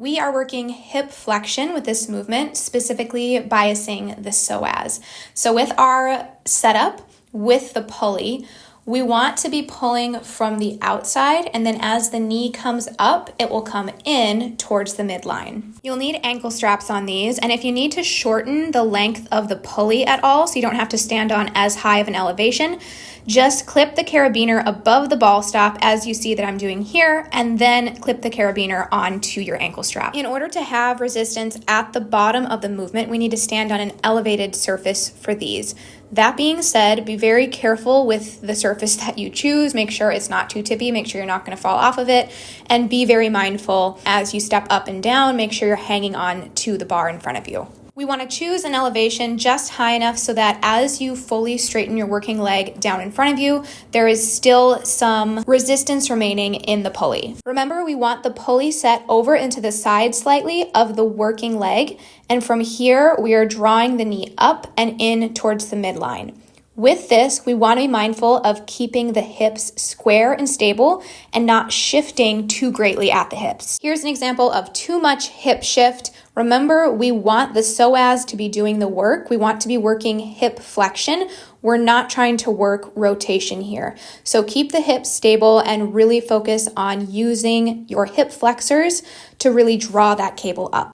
We are working hip flexion with this movement, specifically biasing the psoas. So with our setup, with the pulley, we want to be pulling from the outside, and then as the knee comes up, it will come in towards the midline. You'll need ankle straps on these, and if you need to shorten the length of the pulley at all, so you don't have to stand on as high of an elevation, just clip the carabiner above the ball stop as you see that I'm doing here, and then clip the carabiner onto your ankle strap. In order to have resistance at the bottom of the movement, we need to stand on an elevated surface for these. That being said, be very careful with the surface that you choose. Make sure it's not too tippy. Make sure you're not going to fall off of it. And be very mindful as you step up and down. Make sure you're hanging on to the bar in front of you. We want to choose an elevation just high enough so that as you fully straighten your working leg down in front of you, there is still some resistance remaining in the pulley. Remember, we want the pulley set over into the side slightly of the working leg, and from here, we are drawing the knee up and in towards the midline. With this, we want to be mindful of keeping the hips square and stable and not shifting too greatly at the hips. Here's an example of too much hip shift. Remember, we want the psoas to be doing the work. We want to be working hip flexion. We're not trying to work rotation here. So keep the hips stable and really focus on using your hip flexors to really draw that cable up.